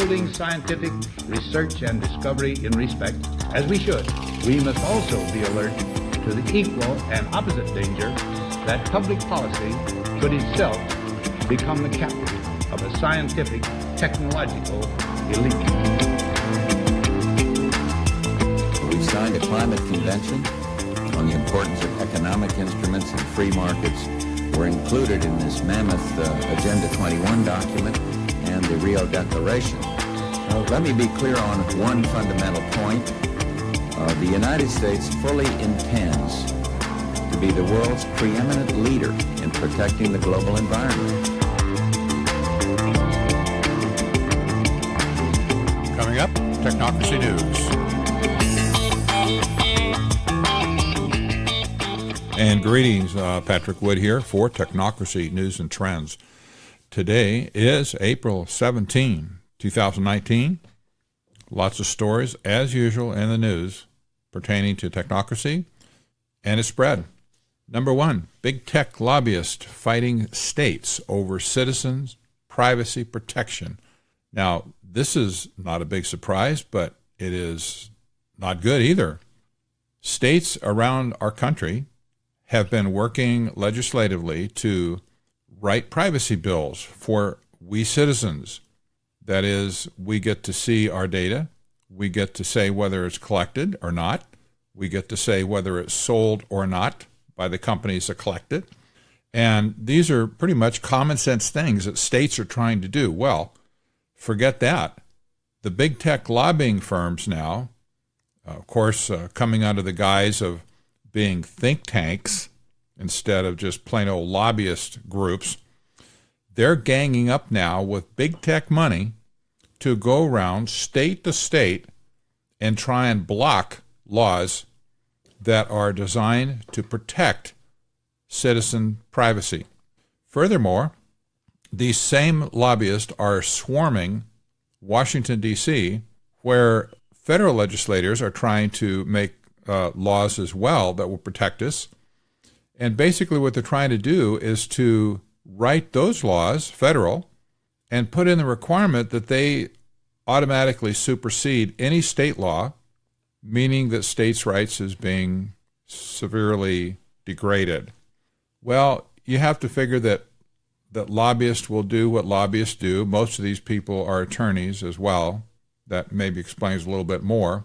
upholding scientific research and discovery in respect, as we should, we must also be alert to the equal and opposite danger that public policy could itself become the captive of a scientific, technological elite. We've signed a climate convention on the importance of economic instruments and free markets. Were included in this mammoth Agenda 21 document and the Rio Declaration. Let me be clear on one fundamental point. The United States fully intends to be the world's preeminent leader in protecting the global environment. Coming up, Technocracy News. And greetings, Patrick Wood here for Technocracy News and Trends. Today is April 17, 2019. Lots of stories, as usual, in the news pertaining to technocracy and its spread. Number one, big tech lobbyists fighting states over citizens' privacy protection. Now, this is not a big surprise, but it is not good either. States around our country have been working legislatively to write privacy bills for we citizens. That is, we get to see our data. We get to say whether it's collected or not. We get to say whether it's sold or not by the companies that collect it. And these are pretty much common sense things that states are trying to do. Well, forget that. The big tech lobbying firms now, of course, coming under the guise of being think tanks instead of just plain old lobbyist groups, they're ganging up now with big tech money to go around state to state and try and block laws that are designed to protect citizen privacy. Furthermore, these same lobbyists are swarming Washington, D.C., where federal legislators are trying to make laws as well that will protect us. And basically what they're trying to do is to write those laws, federal, and put in the requirement that they automatically supersede any state law, meaning that states' rights is being severely degraded. Well, you have to figure that lobbyists will do what lobbyists do. Most of these people are attorneys as well. That maybe explains a little bit more.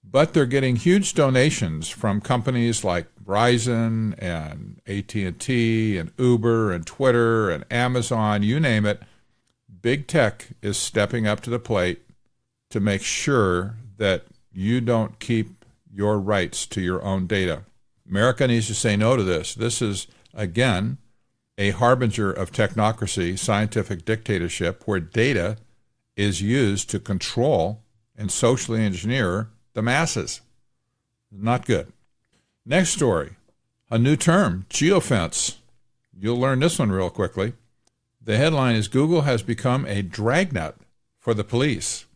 But they're getting huge donations from companies like Verizon and AT&T and Uber and Twitter and Amazon, you name it. Big tech is stepping up to the plate to make sure that you don't keep your rights to your own data. America needs to say no to this. This is, again, a harbinger of technocracy, scientific dictatorship, where data is used to control and socially engineer the masses. Not good. Next story, a new term, geofence. You'll learn this one real quickly. The headline is Google has become a dragnet for the police.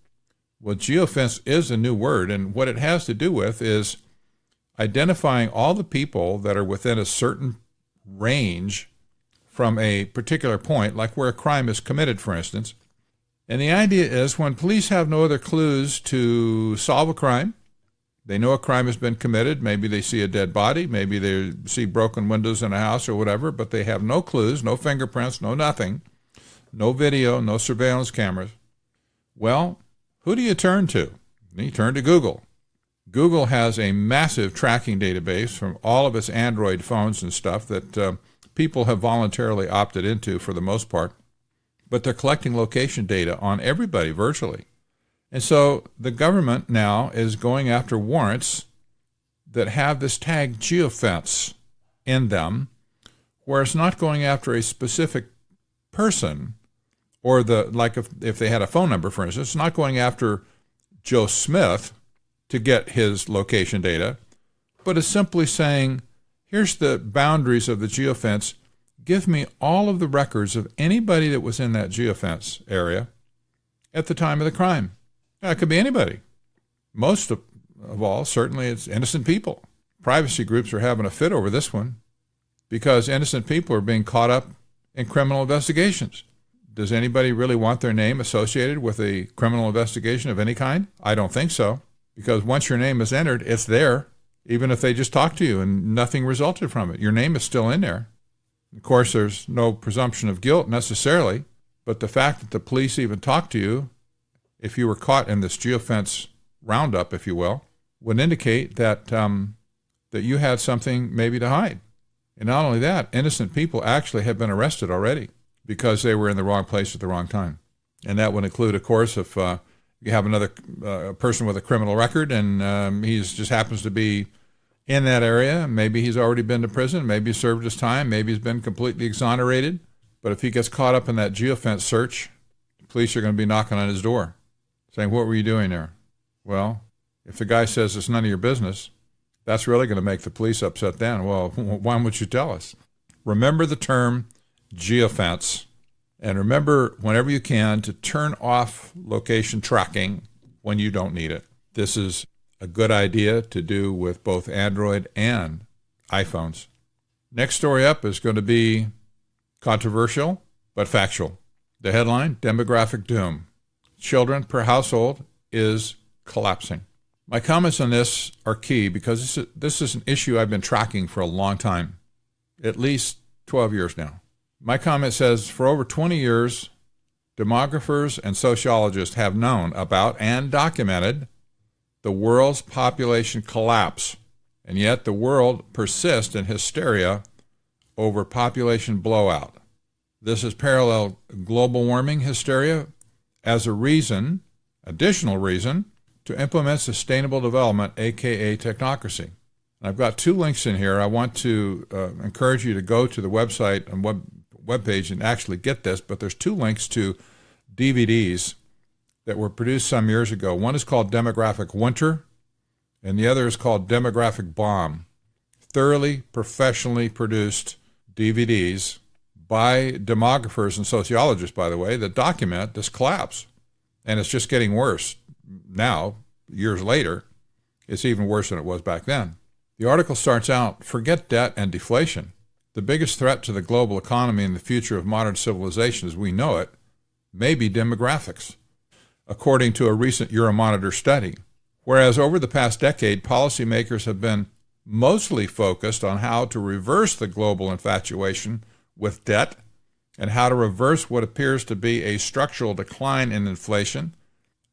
Well, geofence is a new word, and what it has to do with is identifying all the people that are within a certain range from a particular point, like where a crime is committed, for instance. And the idea is when police have no other clues to solve a crime, they know a crime has been committed, maybe they see a dead body, maybe they see broken windows in a house or whatever, but they have no clues, no fingerprints, no nothing, no video, no surveillance cameras. Well, who do you turn to? You turn to Google. Google has a massive tracking database from all of its Android phones and stuff that people have voluntarily opted into for the most part. But they're collecting location data on everybody virtually. And so the government now is going after warrants that have this tag geofence in them, where it's not going after a specific person or if they had a phone number, for instance, it's not going after Joe Smith to get his location data, but it's simply saying, here's the boundaries of the geofence. Give me all of the records of anybody that was in that geofence area at the time of the crime. Now, it could be anybody. Most of all, certainly it's innocent people. Privacy groups are having a fit over this one because innocent people are being caught up in criminal investigations. Does anybody really want their name associated with a criminal investigation of any kind? I don't think so, because once your name is entered, it's there, even if they just talked to you and nothing resulted from it. Your name is still in there. Of course, there's no presumption of guilt necessarily, but the fact that the police even talked to you, if you were caught in this Geofence roundup, if you will, would indicate that that you had something maybe to hide. And not only that, innocent people actually have been arrested already because they were in the wrong place at the wrong time. And that would include, of course, if you have another person with a criminal record and he just happens to be in that area. Maybe he's already been to prison. Maybe he served his time. Maybe he's been completely exonerated. But if he gets caught up in that Geofence search, the police are going to be knocking on his door saying, what were you doing there? Well, if the guy says it's none of your business, that's really going to make the police upset then. Well, why would you tell us? Remember the term Geofence, and remember whenever you can to turn off location tracking when you don't need it. This is a good idea to do with both Android and iPhones. Next story up is going to be controversial but factual. The headline, Demographic Doom. Children per household is collapsing. My comments on this are key because this is an issue I've been tracking for a long time, at least 12 years now. My comment says, for over 20 years, demographers and sociologists have known about and documented the world's population collapse, and yet the world persists in hysteria over population blowout. This has paralleled global warming hysteria as a reason, additional reason, to implement sustainable development, aka technocracy. And I've got two links in here. I want to encourage you to go to the website and webpage and actually get this, but there's two links to DVDs that were produced some years ago. One is called Demographic Winter, and the other is called Demographic Bomb. Thoroughly professionally produced DVDs by demographers and sociologists, by the way, that document this collapse. And it's just getting worse now, years later. It's even worse than it was back then. The article starts out, forget debt and deflation. The biggest threat to the global economy and the future of modern civilization as we know it may be demographics, according to a recent Euromonitor study. Whereas over the past decade, policymakers have been mostly focused on how to reverse the global infatuation with debt and how to reverse what appears to be a structural decline in inflation,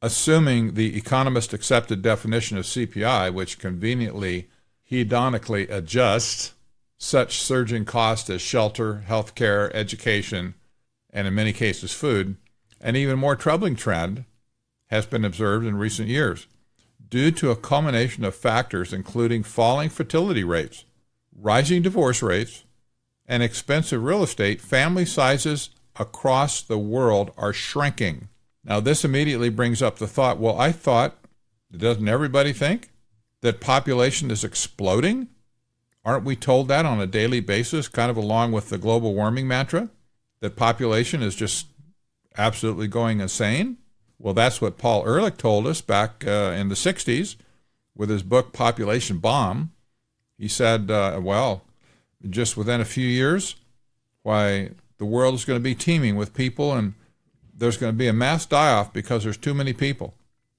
assuming the economist-accepted definition of CPI, which conveniently hedonically adjusts such surging costs as shelter, health care, education, and in many cases food. An even more troubling trend has been observed in recent years due to a culmination of factors including falling fertility rates, rising divorce rates, and expensive real estate. Family sizes across the world are shrinking. Now, this immediately brings up the thought, well, I thought, doesn't everybody think that population is exploding? Aren't we told that on a daily basis, kind of along with the global warming mantra, that population is just absolutely going insane? Well, that's what Paul Ehrlich told us back in the 60s with his book, Population Bomb. He said, well, just within a few years, why the world is going to be teeming with people and there's going to be a mass die-off because there's too many people.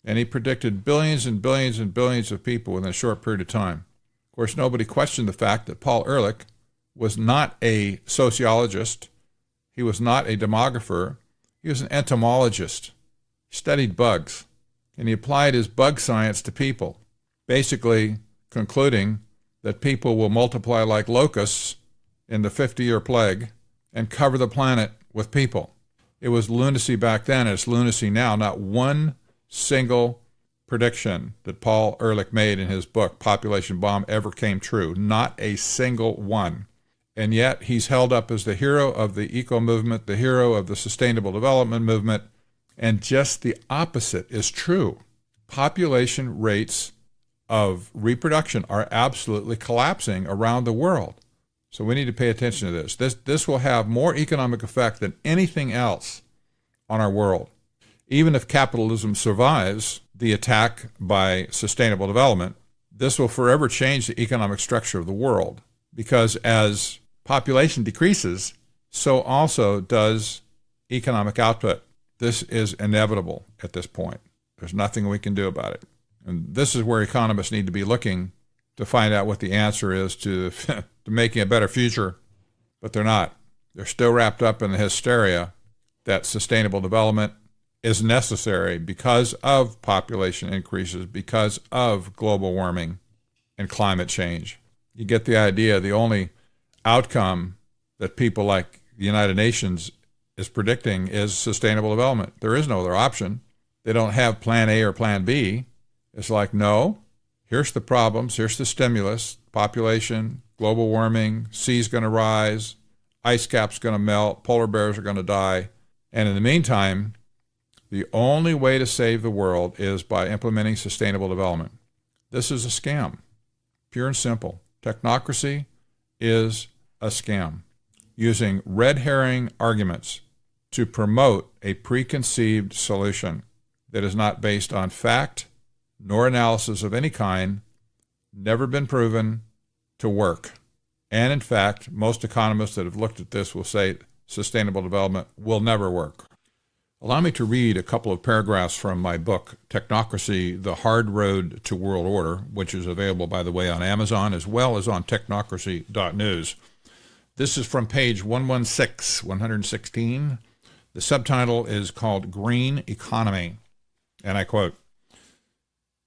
And he predicted billions and billions and billions of people within a short period of time. Of course, nobody questioned the fact that Paul Ehrlich was not a sociologist. He was not a demographer. He was an entomologist. He studied bugs, and he applied his bug science to people, basically concluding that people will multiply like locusts in the 50-year plague and cover the planet with people. It was lunacy back then, and it's lunacy now. Not one single prediction that Paul Ehrlich made in his book, Population Bomb, ever came true. Not a single one. And yet he's held up as the hero of the eco movement, the hero of the sustainable development movement, and just the opposite is true. Population rates of reproduction are absolutely collapsing around the world. So we need to pay attention to this. This will have more economic effect than anything else on our world. Even if capitalism survives the attack by sustainable development, this will forever change the economic structure of the world, because as population decreases, so also does economic output. This is inevitable at this point. There's nothing we can do about it. And this is where economists need to be looking to find out what the answer is to making a better future, but they're not. They're still wrapped up in the hysteria that sustainable development is necessary because of population increases, because of global warming and climate change. You get the idea. The only outcome that people like the United Nations is predicting is sustainable development. There is no other option. They don't have plan A or plan B. It's like, no, here's the problems, here's the stimulus, population, global warming, sea's going to rise, ice cap's going to melt, polar bears are going to die. And in the meantime, the only way to save the world is by implementing sustainable development. This is a scam, pure and simple. Technocracy is a scam, using red herring arguments to promote a preconceived solution that is not based on fact nor analysis of any kind, never been proven to work. And in fact, most economists that have looked at this will say sustainable development will never work. Allow me to read a couple of paragraphs from my book, Technocracy, The Hard Road to World Order, which is available, by the way, on Amazon as well as on technocracy.news. This is from page 116. The subtitle is called Green Economy, and I quote,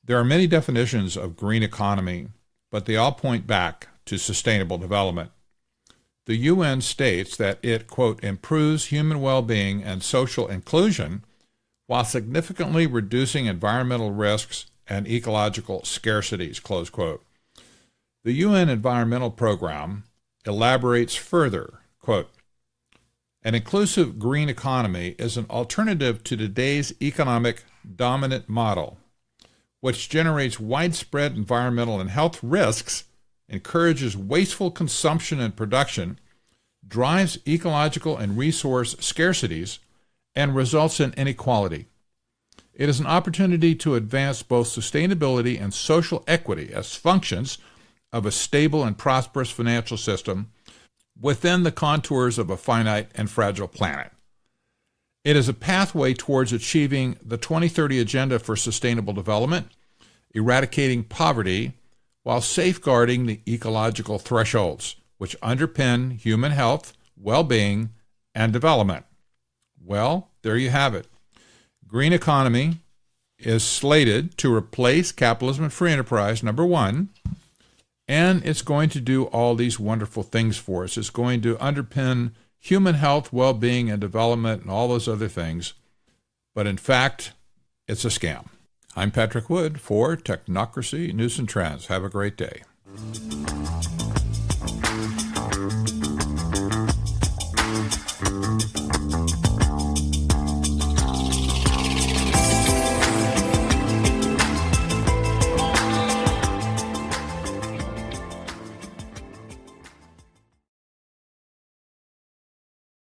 "There are many definitions of green economy, but they all point back to sustainable development. The UN states that it, quote, improves human well-being and social inclusion while significantly reducing environmental risks and ecological scarcities, close quote. The UN Environmental Program elaborates further, quote, an inclusive green economy is an alternative to today's economic dominant model, which generates widespread environmental and health risks, encourages wasteful consumption and production, drives ecological and resource scarcities, and results in inequality. It is an opportunity to advance both sustainability and social equity as functions of a stable and prosperous financial system within the contours of a finite and fragile planet. It is a pathway towards achieving the 2030 Agenda for Sustainable Development, eradicating poverty, while safeguarding the ecological thresholds which underpin human health, well-being, and development." Well, there you have it. Green economy is slated to replace capitalism and free enterprise, number one, and it's going to do all these wonderful things for us. It's going to underpin human health, well-being, and development, and all those other things. But in fact, it's a scam. I'm Patrick Wood for Technocracy News and Trends. Have a great day.